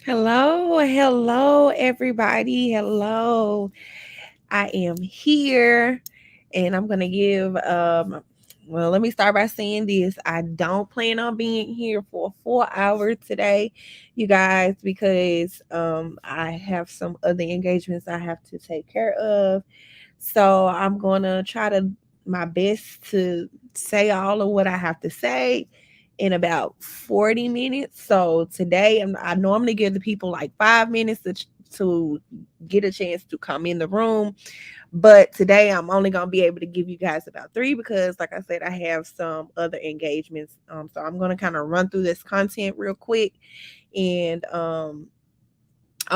Hello, everybody. Hello. I am here and I'm going to well, let me start by saying this. I don't plan on being here for 4 hours today, you guys, because I have some other engagements I have to take care of. So I'm going to try to my best to say all of what I have to say in about 40 minutes. So today I normally give the people like 5 minutes to get a chance to come in the room. But today I'm only going to be able to give you guys about three because, like I said, I have some other engagements. So I'm going to kind of run through this content real quick. And on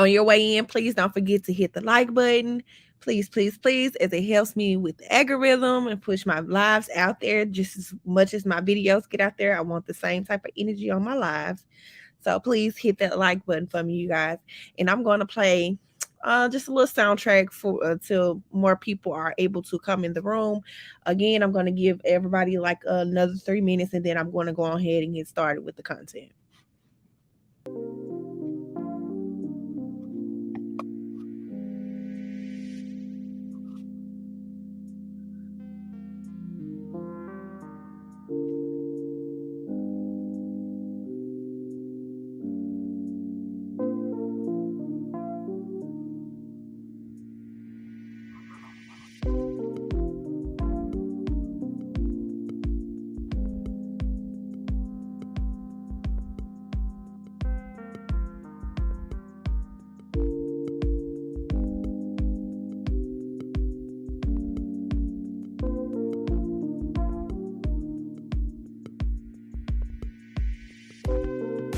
your way in, please don't forget to hit the like button. Please, as it helps me with the algorithm and push my lives out there just as much as my videos get out there. I want the same type of energy on my lives. So please hit that like button for me, you guys. And I'm going to play just a little soundtrack for until more people are able to come in the room. Again, I'm going to give everybody like another 3 minutes, and then I'm going to go ahead and get started with the content.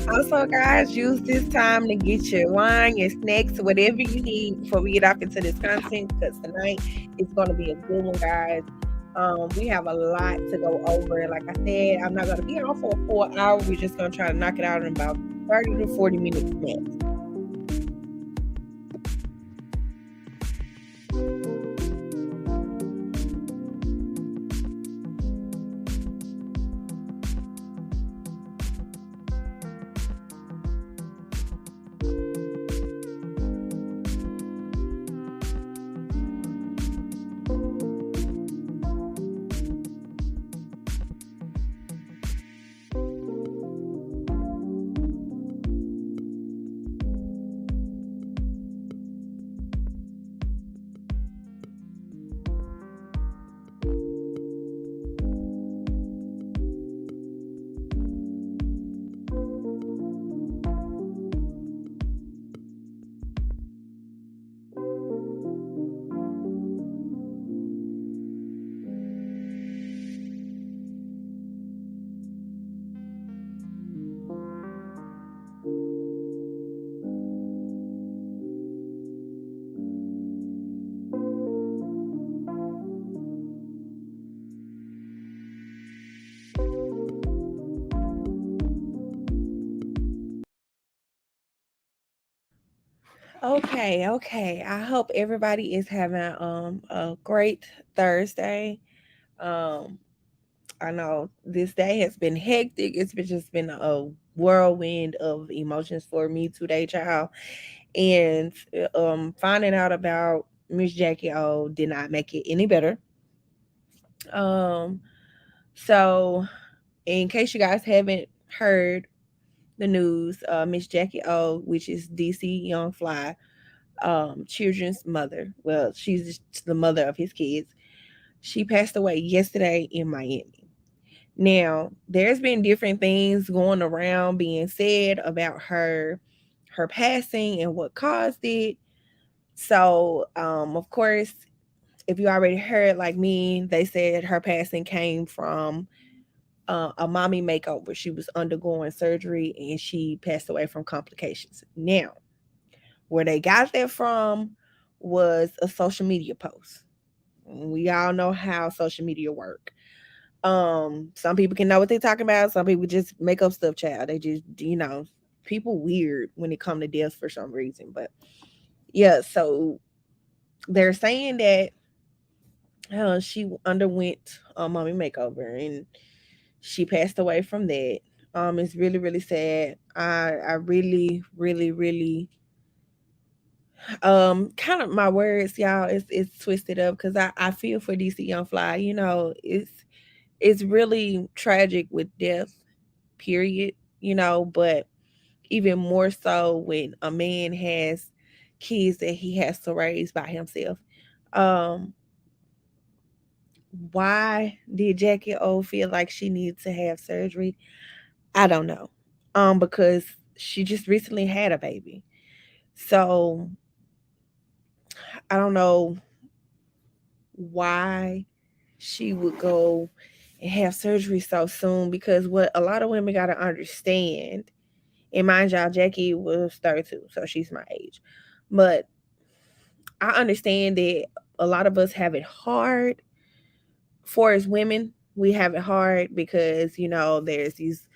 Also, guys, use this time to get your wine, your snacks, whatever you need before we get off into this content because tonight is going to be a good one, guys. We have a lot to go over. Like I said, I'm not going to be on for 4 hours. We're just going to try to knock it out in about 30 to 40 minutes max. Okay. I hope everybody is having a great Thursday. Um I know this day has been hectic. It's been just been a whirlwind of emotions for me today, child. And finding out about Miss Jackie O did not make it any better. Um so in case you guys haven't heard the news, Miss Jackie O, which is DC Young Fly, children's mother. Well, she's the mother of his kids. She passed away yesterday in Miami. Now, there's been different things going around being said about her passing and what caused it. So, of course, if you already heard like me, they said her passing came from a mommy makeover. She was undergoing surgery and she passed away from complications. Now, where they got that from was a social media post. We all know how social media work. Some people can know what they're talking about. Some people just make up stuff, child. They just, people weird when it come to deaths for some reason. But yeah, so they're saying that she underwent a mommy makeover and she passed away from that. It's really, really sad. I really, really, really kind of my words, y'all, it's twisted up because I feel for DC Young Fly. You know, it's really tragic with death, period, you know, but even more so when a man has kids that he has to raise by himself. Um, why did Jackie O feel like she needs to have surgery? I don't know. Because she just recently had a baby. So I don't know why she would go and have surgery so soon, because what a lot of women got to understand, and mind y'all, Jacky was 32, so she's my age. But I understand that a lot of us have it hard. For as women, we have it hard because, you know, there's these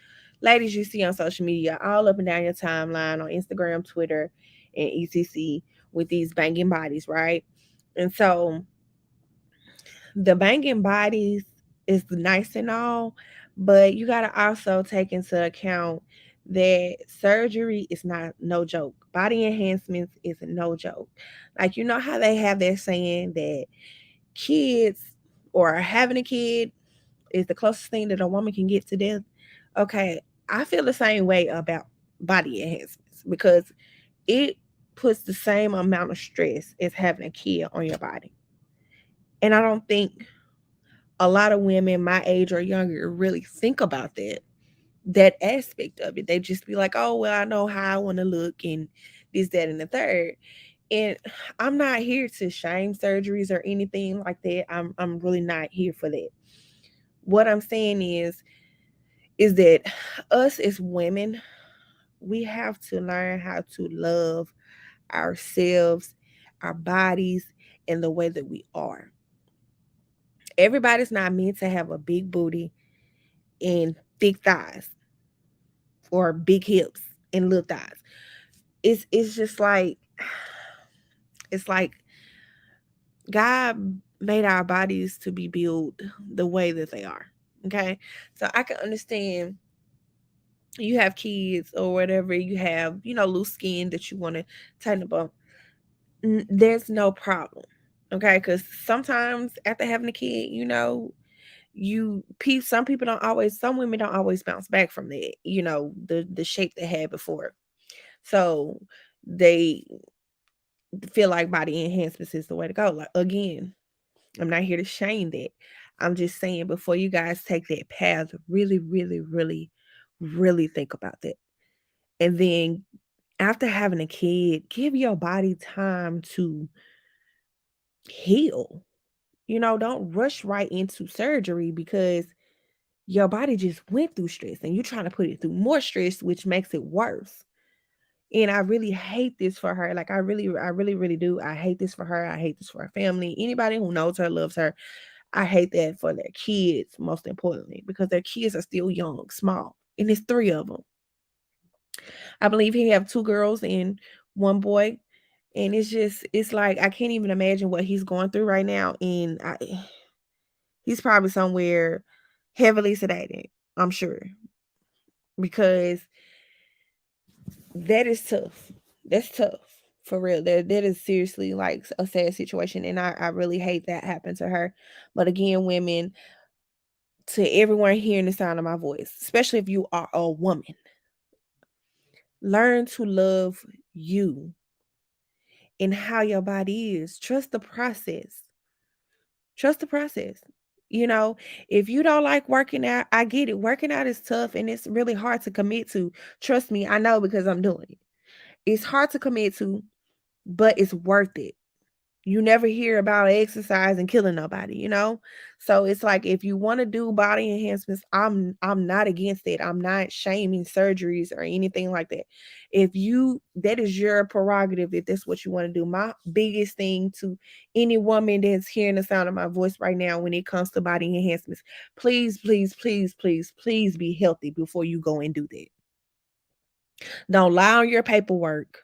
ladies you see on social media all up and down your timeline on Instagram, Twitter, and etc. with these banging bodies, right? And so the banging bodies is nice and all, but you got to also take into account that surgery is not no joke. Body enhancements is no joke. Like, you know how they have that saying that kids or having a kid is the closest thing that a woman can get to death. Okay, I feel the same way about body enhancements because it puts the same amount of stress as having a kid on your body. And I don't think a lot of women my age or younger really think about that aspect of it. They just be like, oh well, I know how I want to look and this, that, and the third. And I'm not here to shame surgeries or anything like that. I'm really not here for that. What I'm saying is that us as women, we have to learn how to love ourselves, our bodies, and the way that we are. Everybody's not meant to have a big booty and thick thighs or big hips and little thighs. It's just like it's like God made our bodies to be built the way that they are. Okay. So I can understand you have kids or whatever, you have, you know, loose skin that you want to tighten up on. There's no problem. Okay. Because sometimes after having a kid, you know, some people don't always, some women don't always bounce back from that, you know, the shape they had before. So they feel like body enhancements is the way to go. Like, again, I'm not here to shame that. I'm just saying, before you guys take that path, really, really, really, really think about that. And then after having a kid, give your body time to heal. You know, don't rush right into surgery because your body just went through stress and you're trying to put it through more stress, which makes it worse. And I really hate this for her. Like, I really, really do. I hate this for her. I hate this for her family. Anybody who knows her, loves her. I hate that for their kids, most importantly, because their kids are still young, small, and it's three of them. I believe he have two girls and one boy, and it's like I can't even imagine what he's going through right now, and he's probably somewhere heavily sedated. I'm sure, because that is tough. That's tough for real. That is seriously like a sad situation, and I really hate that happened to her. But again, women, to everyone hearing the sound of my voice, especially if you are a woman, learn to love you and how your body is. Trust the process. Trust the process. You know, if you don't like working out, I get it. Working out is tough and it's really hard to commit to. Trust me, I know because I'm doing it. It's hard to commit to, but it's worth it. You never hear about exercise and killing nobody, you know? So it's like, if you want to do body enhancements, I'm not against it. I'm not shaming surgeries or anything like that. If you that is your prerogative, if that's what you want to do. My biggest thing to any woman that's hearing the sound of my voice right now when it comes to body enhancements, please, please, please, please, please be healthy before you go and do that. Don't lie on your paperwork.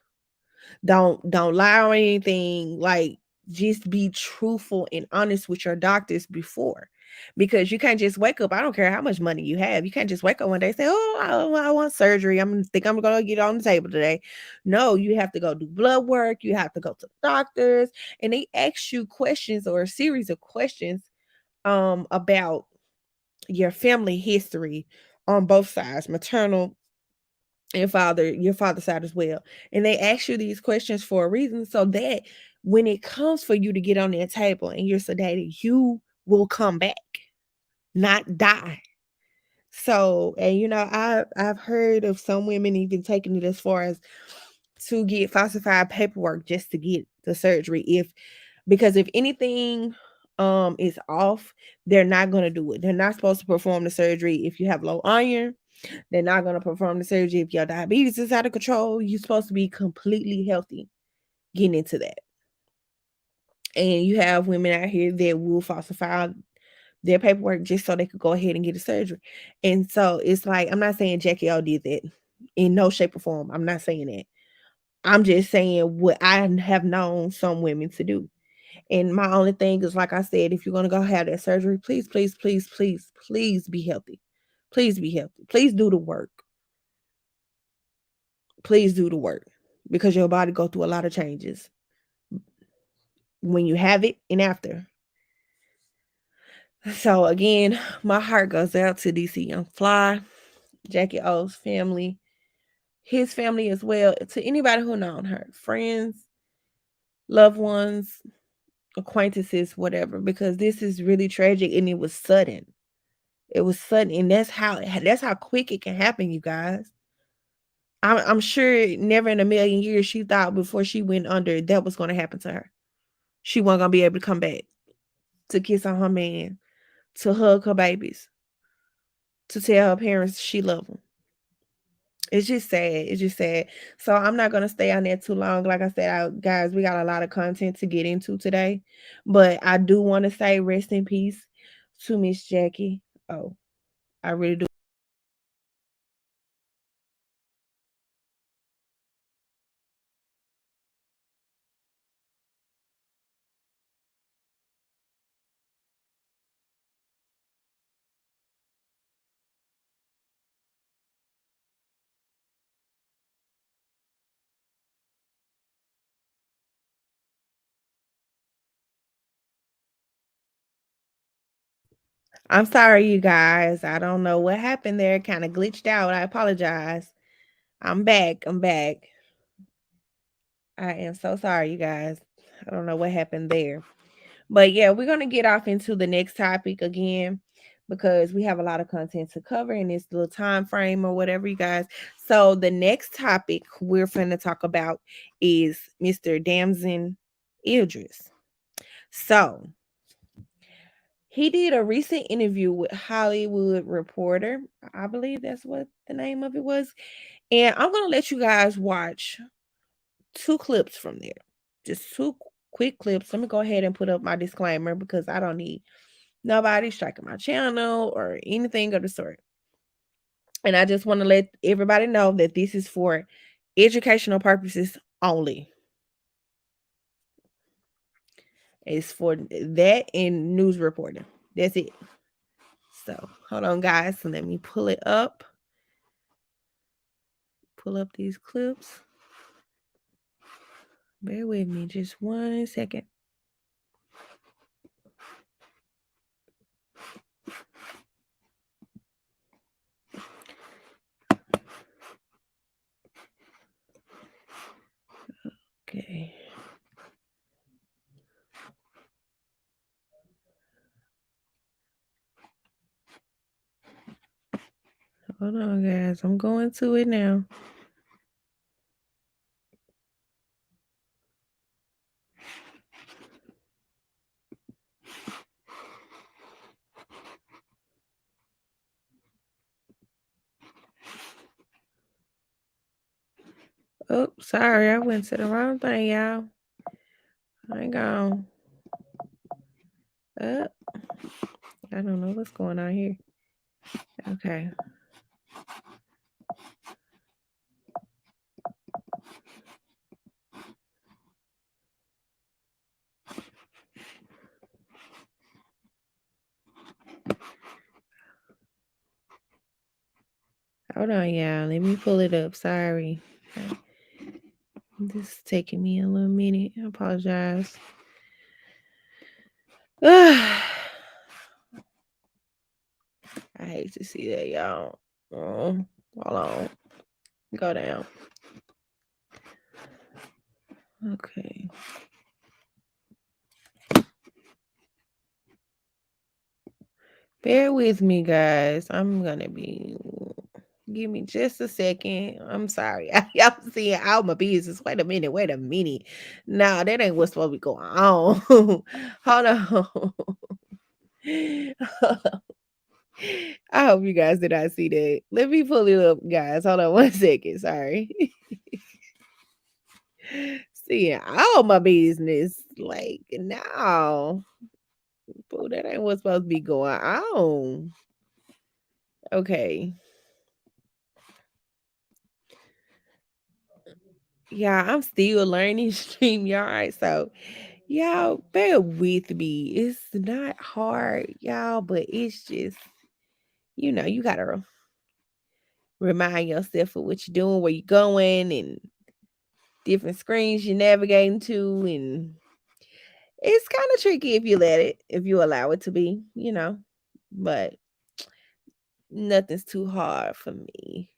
Don't lie on anything. Like, just be truthful and honest with your doctors before. because you can't just wake up. I don't care how much money you have. You can't just wake up one day and say, "Oh, I want surgery. I'm gonna get on the table today." No, you have to go do blood work. You have to go to doctors, and they ask you questions or a series of questions about your family history on both sides, maternal and your father's side as well. And they ask you these questions for a reason so that when it comes for you to get on that table and you're sedated, you will come back, not die. So, and I've heard of some women even taking it as far as to get falsified paperwork just to get the surgery. Because if anything is off, they're not going to do it. They're not supposed to perform the surgery if you have low iron. They're not going to perform the surgery if your diabetes is out of control. You're supposed to be completely healthy getting into that. And you have women out here that will falsify their paperwork just so they could go ahead and get a surgery. And so it's like, I'm not saying Jacky O did that in no shape or form. I'm not saying that. I'm just saying what I have known some women to do. And my only thing is, like I said, if you're going to go have that surgery, please, please, please, please, please be healthy. Please be healthy. Please do the work. Please do the work because your body go through a lot of changes when you have it and after. So again, my heart goes out to DC Young Fly, Jacky O's family, his family as well, to anybody who known her, friends, loved ones, acquaintances, whatever, because this is really tragic and it was sudden. It was sudden, and that's how quick it can happen, you guys. I'm sure never in a million years she thought before she went under that was going to happen to her. She wasn't gonna be able to come back to kiss on her man, to hug her babies, to tell her parents she love them. It's just sad. It's just sad. So I'm not gonna stay on there too long. Like I said, guys, we got a lot of content to get into today, but I do want to say rest in peace to Miss Jacky. Oh, I really do. I'm sorry, you guys. I don't know what happened there. Kind of glitched out. I apologize. I'm back. I'm back. I am so sorry, you guys. I don't know what happened there. But yeah, we're going to get off into the next topic again because we have a lot of content to cover in this little time frame or whatever, you guys. So the next topic we're going to talk about is Mr. Damson Idris. So he did a recent interview with Hollywood Reporter. I believe that's what the name of it was. And I'm going to let you guys watch two clips from there. Just two quick clips. Let me go ahead and put up my disclaimer because I don't need nobody striking my channel or anything of the sort. And I just want to let everybody know that this is for educational purposes only. It's for that and news reporting. That's it. So hold on, guys. So let me pull it up. Pull up these clips. Bear with me just 1 second. Okay. Hold on, guys. I'm going to it now. Oh, sorry. I went to the wrong thing, y'all. Hang on. I don't know what's going on here. Okay. Hold on, y'all. Let me pull it up. Sorry. This is taking me a little minute. I apologize. I hate to see that, y'all. Hold on. Go down. Okay. Bear with me, guys. I'm gonna be. Give me just a second. I'm sorry. Y'all seeing out my business. Wait a minute. Wait a minute. Nah, that ain't what's supposed to be going on. Hold on. I hope you guys did not see that. Let me pull it up, guys. Hold on one second. Sorry. Seeing all my business. Like, no. Boo, that ain't what's supposed to be going on. Okay. Yeah, I'm still learning StreamYard. So y'all bear with me. It's not hard, y'all, but it's just, you gotta remind yourself of what you're doing, where you're going, and different screens you're navigating to. And it's kind of tricky if you allow it to be. But nothing's too hard for me.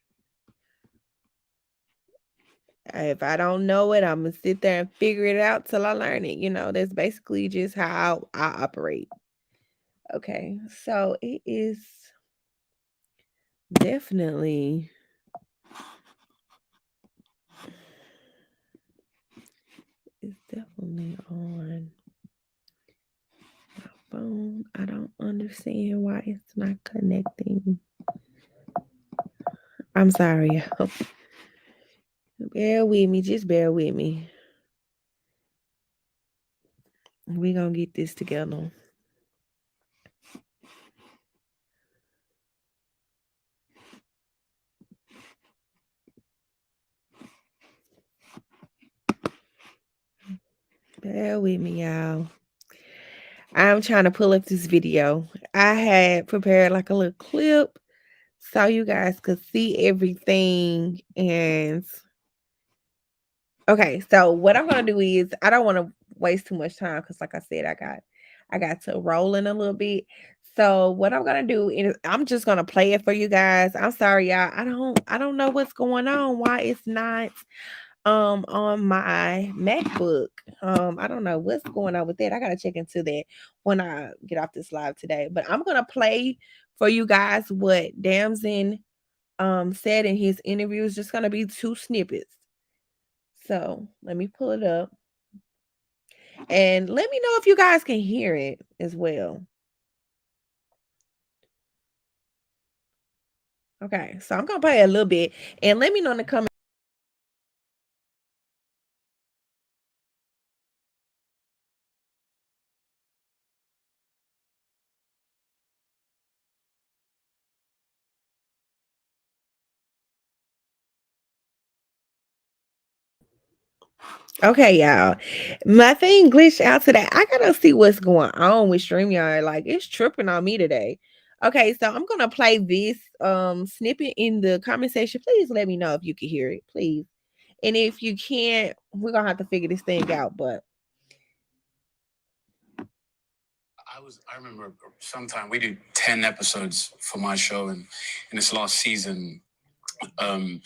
If I don't know it, I'm gonna sit there and figure it out till I learn it. That's basically just how I operate. Okay, so definitely it's definitely on my phone. I don't understand why it's not connecting. I'm sorry, y'all. Bear with me, just bear with me. We gonna get this together. Bear with me, y'all. I'm trying to pull up this video. I had prepared like a little clip so you guys could see everything. And okay, so what I'm gonna do is I don't want to waste too much time because, like I said, I got to roll in a little bit. So what I'm gonna do is I'm just gonna play it for you guys. I'm sorry, y'all. I don't know what's going on. Why it's not on my MacBook. I don't know what's going on with that. I gotta check into that when I get off this live today. But I'm gonna play for you guys what Damson said in his interview. It's just gonna be two snippets. So let me pull it up and let me know if you guys can hear it as well. Okay, so I'm gonna play a little bit and let me know in the comments. Okay, y'all. My thing glitched out today. I gotta see what's going on with StreamYard. Like it's tripping on me today. Okay, so I'm gonna play this snippet in the comment section. Please let me know if you can hear it, please. And if you can't, we're gonna have to figure this thing out. But I remember sometime we did 10 episodes for my show, and in this last season, um,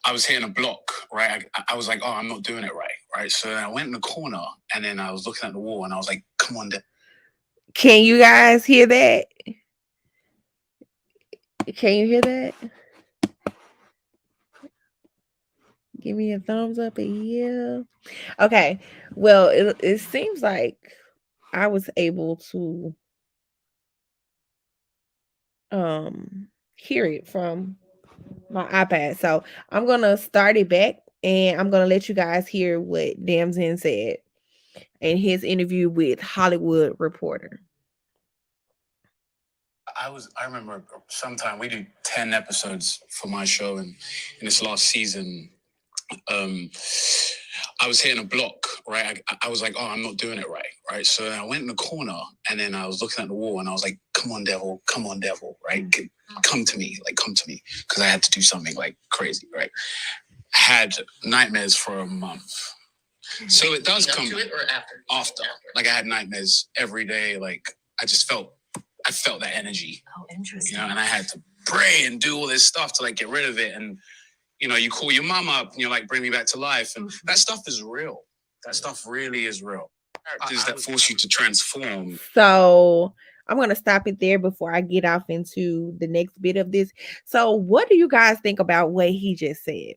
I was hitting a block, right? I was like, oh, I'm not doing it right? So I went in the corner, and then I was looking at the wall, and I was like, come on, can you guys hear that? Can you hear that? Give me a thumbs up a yeah. Okay. Well, it seems like I was able to hear it from my iPad. So I'm gonna start it back and I'm gonna let you guys hear what Damson said in his interview with Hollywood Reporter. I remember sometime we did 10 episodes for my show, and in this last season, um, I was hitting a block, right? I was like, oh, I'm not doing it right, right? So I went in the corner, and then I was looking at the wall, and I was like, come on, devil, right? Come to me, like, come to me, because I had to do something like crazy, right? Had nightmares for a month. So it does come to it or after? After. Like I had nightmares every day. Like I felt that energy. Oh, interesting. You know, and I had to pray and do all this stuff to like get rid of it. And you know, you call your mom up and you're like, bring me back to life. And that stuff is real. That stuff really is real. Characters that force you to transform. So I'm going to stop it there before I get off into the next bit of this. So, what do you guys think about what he just said?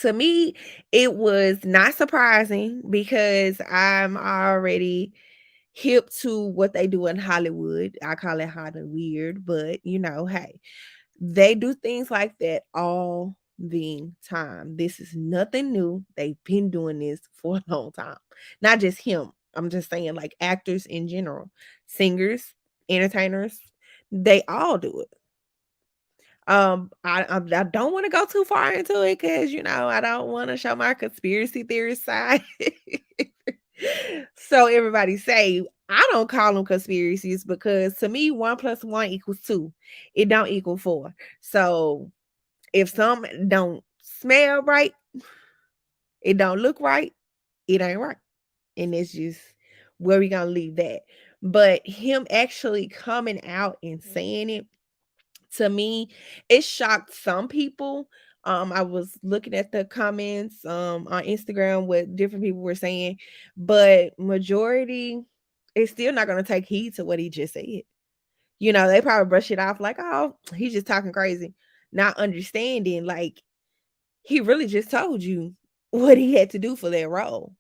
To me, it was not surprising because I'm already hip to what they do in Hollywood. I call it hot and weird, but hey, they do things like that all the time. This is nothing new. They've been doing this for a long time. Not just him. I'm just saying, like actors in general, singers, entertainers, they all do it. I don't want to go too far into it because I don't want to show my conspiracy theorist side. So everybody say I don't call them conspiracies because to me 1 + 1 = 2. It don't equal 4. So if something don't smell right, it don't look right, it ain't right. And it's just where we gonna leave that. But him actually coming out and saying it, to me, it shocked some people. I was looking at the comments on Instagram what different people were saying, but majority is still not gonna take heed to what he just said. They probably brush it off like, oh, he's just talking crazy, not understanding like he really just told you what he had to do for that role.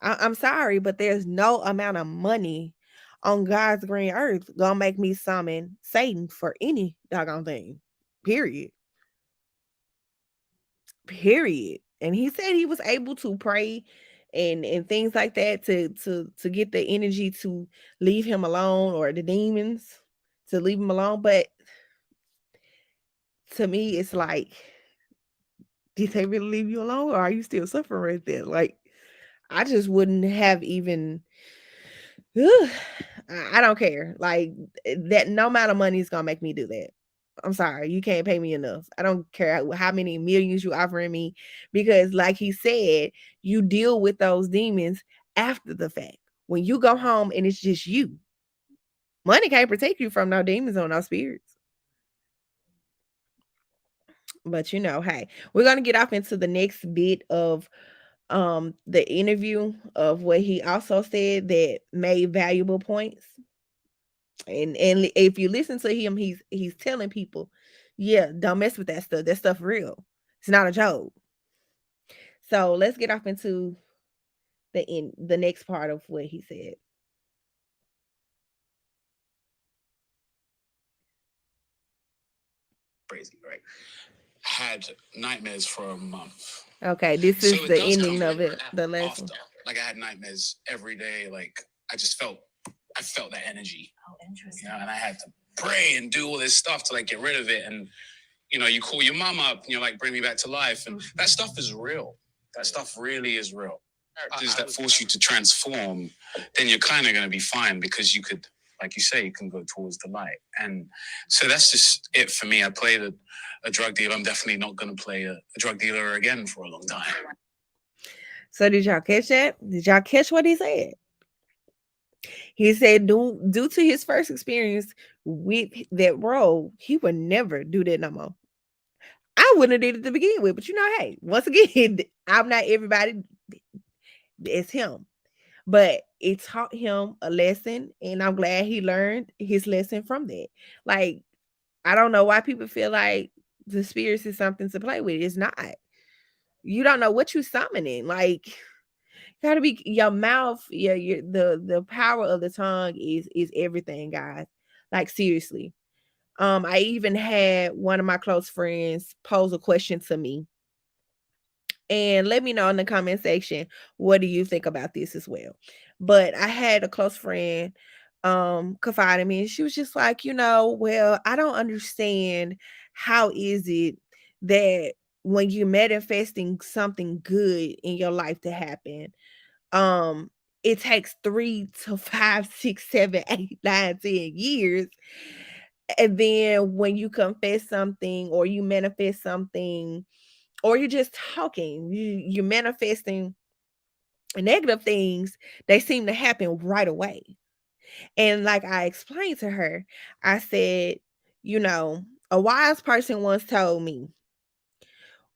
I'm sorry, but there's no amount of money on God's green earth gonna make me summon Satan for any doggone thing. Period. Period. And he said he was able to pray and things like that to get the energy to leave him alone, or the demons to leave him alone. But to me, it's like, did they really leave you alone, or are you still suffering right there? Like, I just wouldn't have even. Ugh, I don't care. Like that, no amount of money is gonna make me do that. I'm sorry, you can't pay me enough. I don't care how many millions you offering me, because, like he said, you deal with those demons after the fact. When you go home and it's just you, money can't protect you from no demons or no spirits. But hey, we're gonna get off into the next bit of the interview of what he also said that made valuable points. And if you listen to him, he's telling people, yeah, don't mess with that stuff. That stuff real. It's not a joke. So let's get off into the next part of what he said. Crazy, right? Had nightmares for a month. Okay, this So is it the does ending come of it. The last one. Like I had nightmares every day. Like I felt that energy. Oh, interesting. You know, and I had to pray and do all this stuff to like get rid of it. And you know, you call your mom up and you're like, bring me back to life. And that stuff is real. That stuff really is real. Characters that force you to transform, then you're kind of going to be fine, because you could, like you say, you can go towards the light. And so that's just it for me. I played a drug dealer. I'm definitely not going to play a drug dealer again for a long time. So did y'all catch that? Did y'all catch what he said? He said due to his first experience with that role, he would never do that no more. I wouldn't have did it to begin with, but hey, once again, I'm not everybody. It's him. But it taught him a lesson, and I'm glad he learned his lesson from that. Like, I don't know why people feel like the spirits is something to play with. It's not. You don't know what you summoning. Like, gotta be your mouth. Yeah, the power of the tongue is everything, guys. Like, seriously. I even had one of my close friends pose a question to me, and let me know in the comment section, what do you think about this as well. But I had a close friend confide in me, and she was just like, well, I don't understand, how is it that when you're manifesting something good in your life to happen, um, it takes 3 to 5, 6, 7, 8, 9, 10 years. And then when you confess something or you manifest something, or you're just talking, you're manifesting negative things, they seem to happen right away. And like I explained to her, I said, you know, a wise person once told me,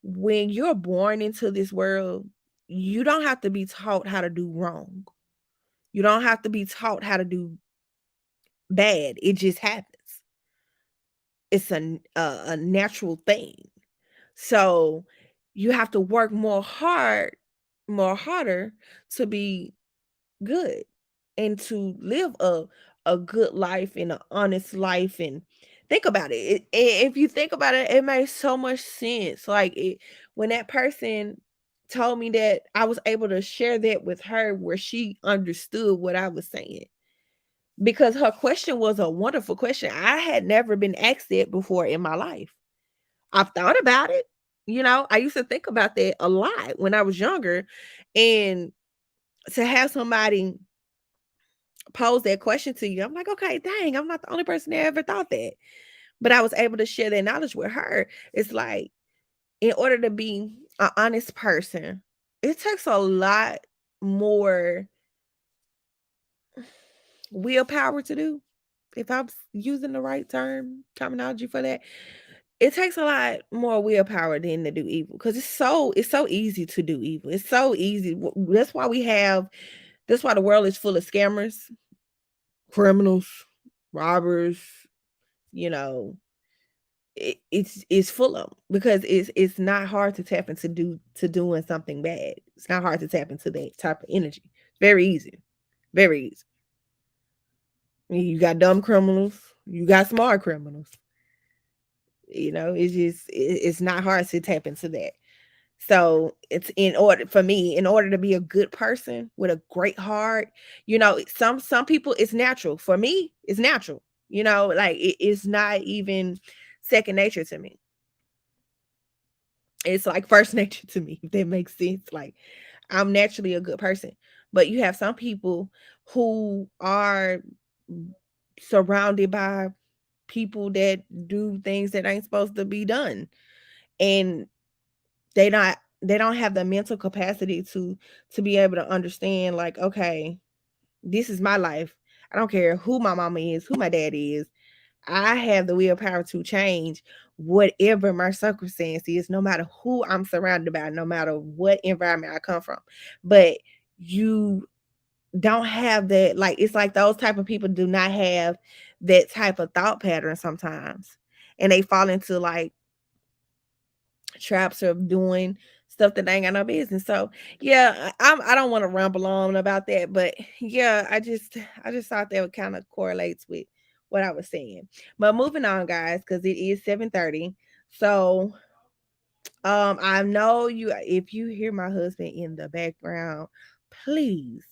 when you're born into this world, you don't have to be taught how to do wrong. You don't have to be taught how to do bad. It just happens. It's a natural thing. So you have to work more harder to be good and to live a good life and an honest life. And think about if you think about it, it makes so much sense. Like when that person told me that, I was able to share that with her where she understood what I was saying, because her question was a wonderful question. I had never been asked that before in my life. I've thought about it. I used to think about that a lot when I was younger. And to have somebody pose that question to you, I'm like, okay, dang, I'm not the only person that ever thought that. But I was able to share that knowledge with her. It's like, in order to be an honest person, it takes a lot more willpower to do. If I'm using the right terminology for that, it takes a lot more willpower than to do evil, because it's so easy to do evil. It's so easy. That's why the world is full of scammers, criminals, robbers. You know, it's full of 'em, because it's not hard to tap into doing something bad. It's not hard to tap into that type of energy. Very easy, very easy. You got dumb criminals, you got smart criminals. It's not hard to tap into that. So it's in order to be a good person with a great heart, some people it's natural. For me, it's natural. Like it's not even second nature to me. It's like first nature to me, if that makes sense. Like I'm naturally a good person. But you have some people who are surrounded by people that do things that ain't supposed to be done. And they not they don't have the mental capacity to be able to understand, like, okay, this is my life. I don't care who my mama is, who my dad is. I have the willpower to change whatever my circumstance is, no matter who I'm surrounded by, no matter what environment I come from. But you don't have that. Like, it's like those type of people do not have that type of thought pattern sometimes. And they fall into like traps of doing stuff that they ain't got no business. So yeah, I don't want to ramble on about that, but yeah, I just thought that would kind of correlates with what I was saying. But moving on, guys, because it is 7:30. So I know you, if you hear my husband in the background, please,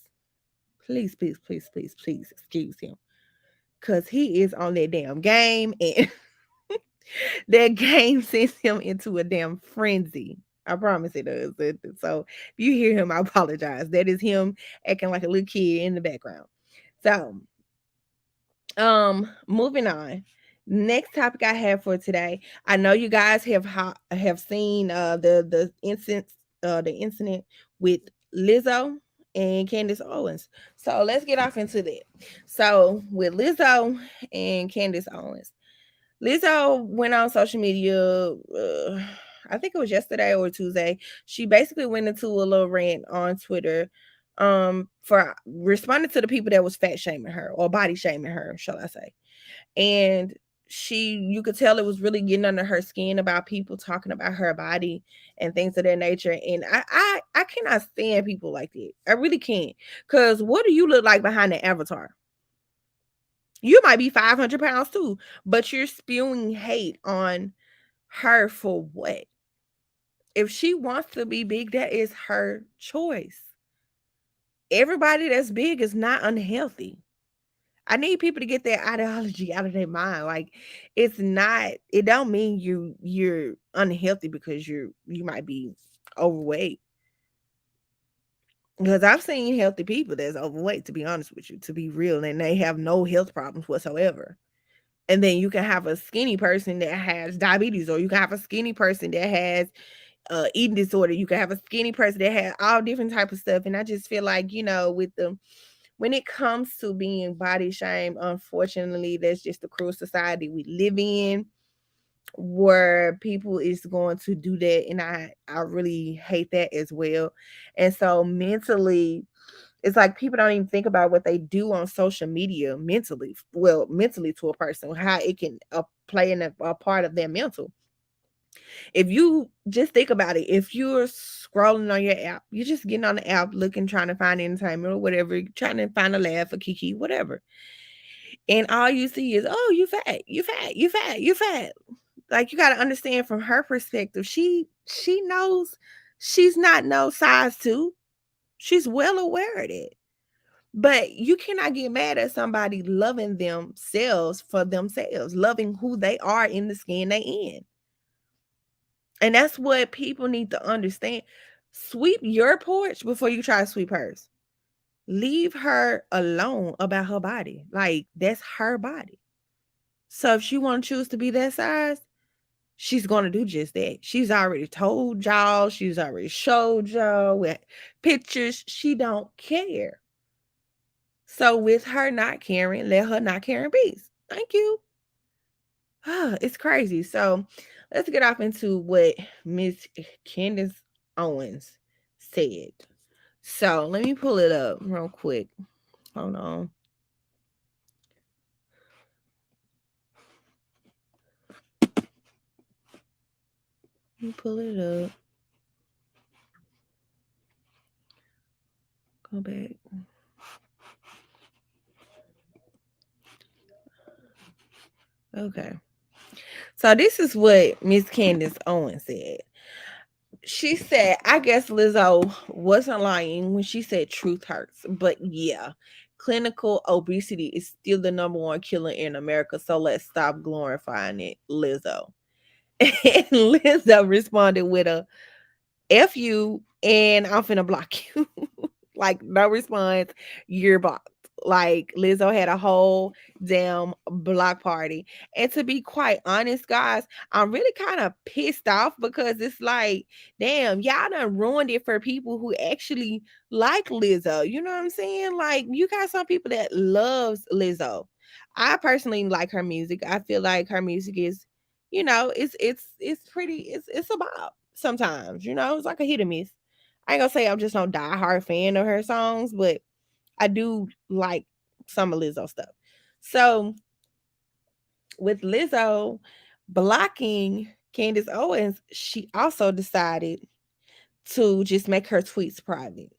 please, please, please, please, please excuse him. Cause he is on that damn game, and that game sends him into a damn frenzy. I promise it does. So if you hear him, I apologize. That is him acting like a little kid in the background. So, moving on. Next topic I have for today. I know you guys have seen the incident with Lizzo and Candace Owens. So let's get off into that. So with Lizzo and Candace Owens, Lizzo went on social media. I think it was yesterday or Tuesday. She basically went into a little rant on Twitter, for responding to the people that was fat shaming her or body shaming her, shall I say? And you could tell it was really getting under her skin about people talking about her body and things of that nature. And I cannot stand people like that. I really can't. Cause what do you look like behind the avatar? You might be 500 pounds too, but you're spewing hate on her for what? If she wants to be big, that is her choice. Everybody that's big is not unhealthy. I need people to get their ideology out of their mind. Like, it's not. It don't mean you're unhealthy because you might be overweight. Because I've seen healthy people that's overweight, to be honest with you, to be real, and they have no health problems whatsoever. And then you can have a skinny person that has diabetes, or you can have a skinny person that has eating disorder. You can have a skinny person that has all different type of stuff. And I just feel like, with the when it comes to being body shame, unfortunately, that's just the cruel society we live in, where people is going to do that, and I really hate that as well. And so mentally, it's like people don't even think about what they do on social media mentally. Well, mentally to a person, how it can play in a part of their mental. If you just think about it, if you're scrolling on your app, you're just getting on the app looking, trying to find entertainment or whatever, trying to find a laugh or kiki, whatever. And all you see is, oh, you fat, you fat, you fat, you fat. Like, you got to understand from her perspective, she knows she's not no size two. She's well aware of it. But you cannot get mad at somebody loving themselves for themselves, loving who they are in the skin they in. And that's what people need to understand. Sweep your porch before you try to sweep hers. Leave her alone about her body. Like, that's her body. So if she want to choose to be that size, she's going to do just that. She's already told y'all. She's already showed y'all with pictures. She don't care. So with her not caring, let her not care in peace. Thank you. It's crazy. So let's get off into what Miss Candace Owens said. So let me pull it up real quick. Hold on. Let me pull it up. Go back. Okay. So this is what Miss Candace Owens said. She said, I guess Lizzo wasn't lying when she said truth hurts. But yeah, clinical obesity is still the number one killer in America. So let's stop glorifying it, Lizzo. And Lizzo responded with a F you and I'm finna block you. Like, no response, you're blocked. Like, Lizzo had a whole damn block party. And to be quite honest, guys, I'm really kind of pissed off because it's like, damn, y'all done ruined it for people who actually like Lizzo. You know what I'm saying? Like, you got some people that loves Lizzo. I personally like her music. I feel like her music is, it's pretty, it's a bop sometimes, it's like a hit or miss. I ain't gonna say I'm just no diehard fan of her songs, but I do like some of Lizzo stuff. So with Lizzo blocking Candace Owens, she also decided to just make her tweets private.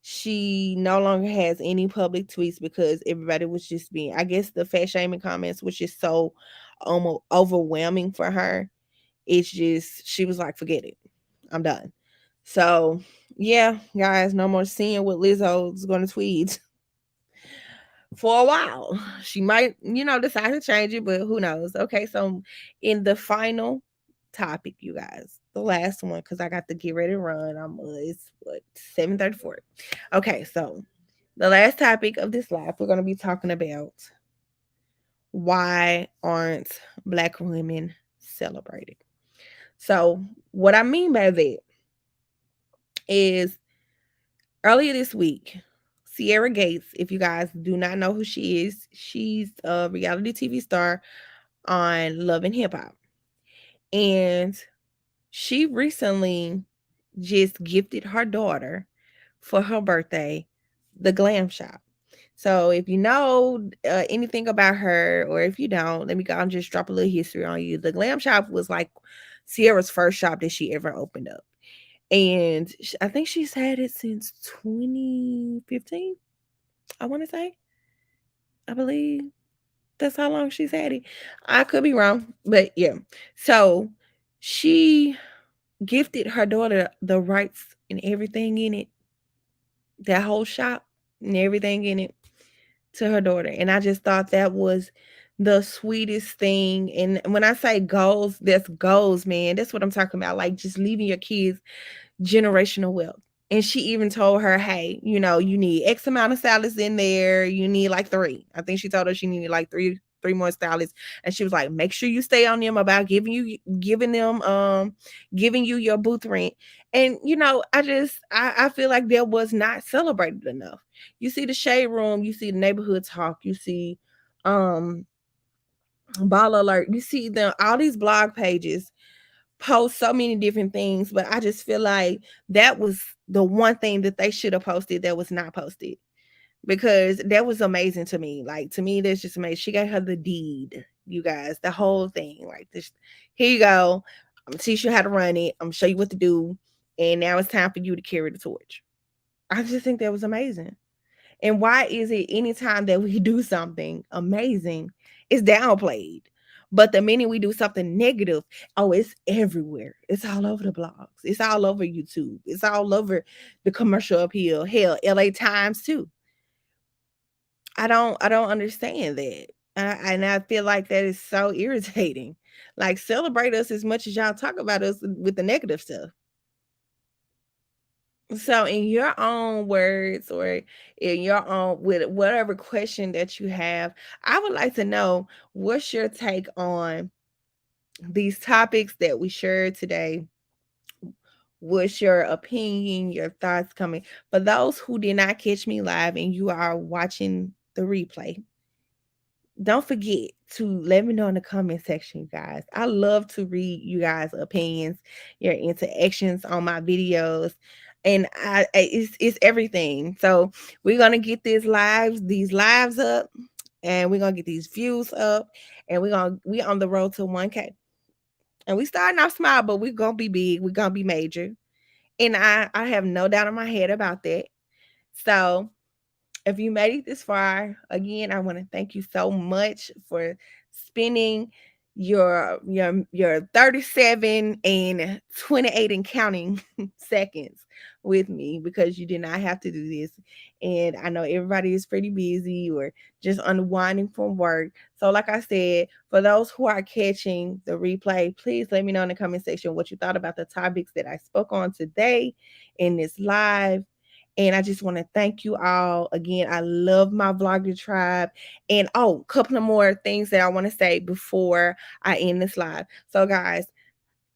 She no longer has any public tweets because everybody was just being, I guess the fat shaming comments was just so almost overwhelming for her. It's just, she was like, forget it. I'm done. So yeah, guys, no more seeing what Lizzo's gonna tweet for a while. She might, decide to change it, but who knows? Okay, so in the final topic, you guys, the last one, because I got to get ready to run. It's what 7:34. Okay, so the last topic of this live, we're gonna be talking about why aren't Black women celebrated? So what I mean by that is earlier this week, Sierra Gates, if you guys do not know who she is, she's a reality TV star on Love and Hip Hop. And she recently just gifted her daughter for her birthday the Glam Shop. So if you know anything about her, or if you don't, let me go and just drop a little history on you. The Glam Shop was like Sierra's first shop that she ever opened up. And I think she's had it since 2015. I want to say, I believe that's how long she's had it. I could be wrong, but yeah. So she gifted her daughter the rights and everything in it, that whole shop and everything in it. to her daughter. And I just thought that was the sweetest thing. And when I say goals, that's goals, man. That's what I'm talking about. Like just leaving your kids generational wealth. And she even told her, hey, you need X amount of salads in there. You need like three. I think she told her she needed like three more salads. And she was like, make sure you stay on them about giving you your booth rent. And I feel like that was not celebrated enough. You see the shade room, you see the neighborhood talk, you see um ball alert, you see them all these blog pages post so many different things, but I just feel like that was the one thing that they should have posted that was not posted, because that was amazing to me. Like to me, that's just amazing. She got her the deed, you guys, the whole thing. Like this, here you go. I'm gonna teach you how to run it. I'm gonna show you what to do, and now it's time for you to carry the torch. I just think that was amazing. And why is it anytime that we do something amazing, it's downplayed? But the minute we do something negative, oh, it's everywhere. It's all over the blogs. It's all over YouTube. It's all over the commercial appeal. Hell, LA Times too. I don't understand that. And I feel like that is so irritating. Like celebrate us as much as y'all talk about us with the negative stuff. So, in your own words, or in your own, with whatever question that you have, I would like to know what's your take on these topics that we shared today. What's your opinion, your thoughts coming? For those who did not catch me live and you are watching the replay, don't forget to let me know in the comment section, you guys. I love to read you guys' opinions, your interactions on my videos, and it's everything. So we're gonna get these lives up, and we're gonna get these views up, and we on the road to 1K. And we starting off small, but we're gonna be big. We're gonna be major, and I have no doubt in my head about that. So if you made it this far, again, I want to thank you so much for spending your 37 and 28 and counting seconds with me, because you did not have to do this. And I know everybody is pretty busy or just unwinding from work. So like I said, for those who are catching the replay, please let me know in the comment section what you thought about the topics that I spoke on today in this live. And I just want to thank you all again. I love my vlogger tribe. And oh, a couple of more things that I want to say before I end this live. So, guys,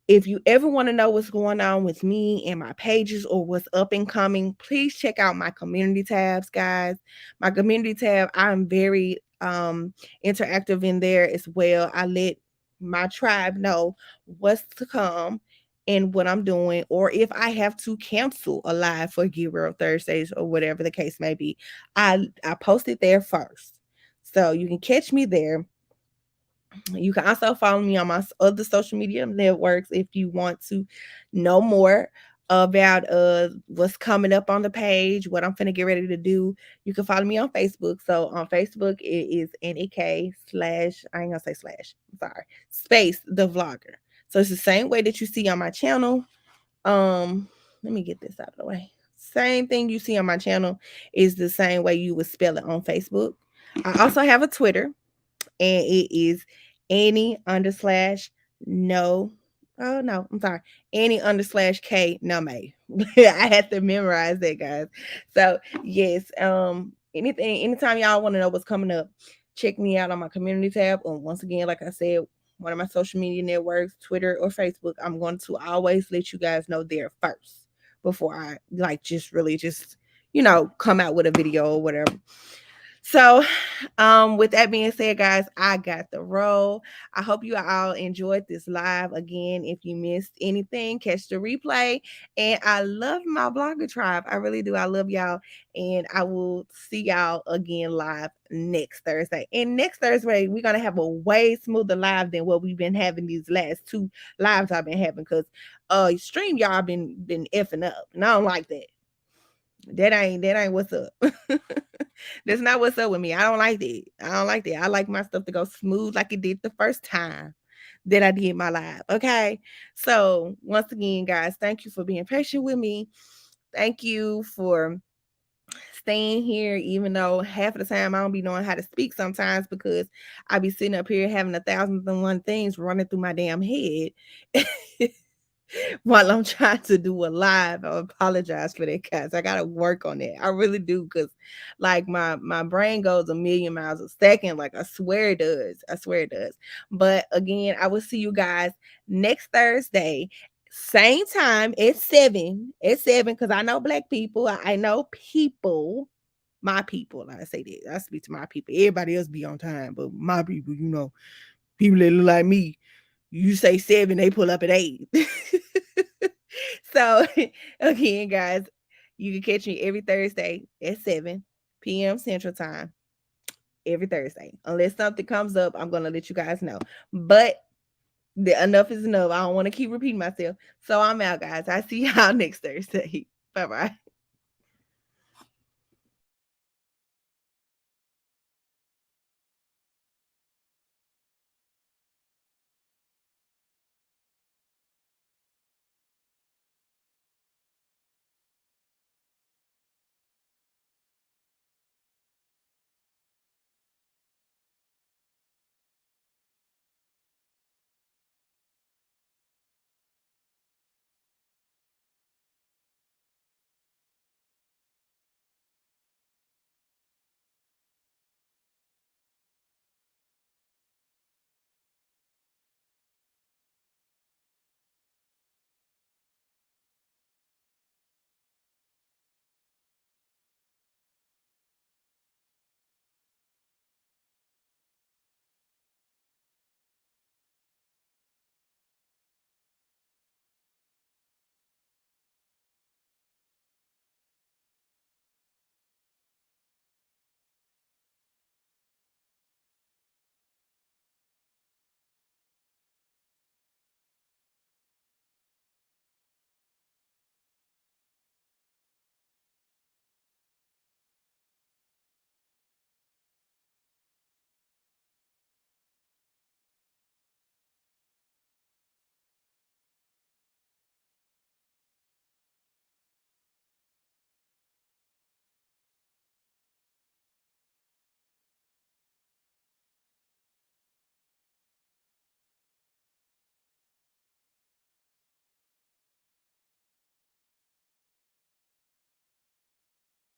if you ever want to know what's going on with me and my pages or what's up and coming, please check out my community tabs, guys. My community tab, I'm very interactive in there as well. I let my tribe know what's to come and what I'm doing, or if I have to cancel a live for Get Real Thursdays or whatever the case may be, I post it there first. So you can catch me there. You can also follow me on my other social media networks if you want to know more about what's coming up on the page, what I'm finna get ready to do. You can follow me on Facebook. So on Facebook it is NEK slash, I ain't gonna say slash, I'm sorry, space the vlogger. So it's the same way that you see on my channel. Let me get this out of the way. Same thing you see on my channel is the same way you would spell it on Facebook. I also have a Twitter, and it is Annie under slash no. Oh no, I'm sorry. Annie under slash K no May. I had to memorize that, guys. So yes, anytime y'all want to know what's coming up, check me out on my community tab. And once again, like I said, one of my social media networks, Twitter or Facebook, I'm going to always let you guys know there first before I like just really just come out with a video or whatever. So, with that being said, guys, I got the roll. I hope you all enjoyed this live. Again, if you missed anything, catch the replay. And I love my blogger tribe. I really do. I love y'all. And I will see y'all again live next Thursday. And next Thursday, we're gonna have a way smoother live than what we've been having these last two lives I've been having, because stream y'all been effing up. And I don't like that. That ain't what's up. That's not what's up with me. I don't like that. I don't like that. I like my stuff to go smooth like it did the first time that I did my live. Okay. So once again, guys, thank you for being patient with me. Thank you for staying here, even though half of the time I don't be knowing how to speak sometimes because I be sitting up here having 1,001 things running through my damn head while I'm trying to do a live. I apologize for that, guys. I gotta work on that. I really do, because like my brain goes a million miles a second. Like I swear it does. I swear it does. But again, I will see you guys next Thursday. Same time at 7. At 7, because I know black people. I know people. My people. I say that. I speak to my people. Everybody else be on time, but my people, people that look like me, you say 7, they pull up at 8. So again, guys, you can catch me every Thursday at 7 p.m. Central Time. Every Thursday. Unless something comes up, I'm gonna let you guys know. But enough is enough. I don't want to keep repeating myself. So I'm out, guys. I see y'all next Thursday. Bye bye.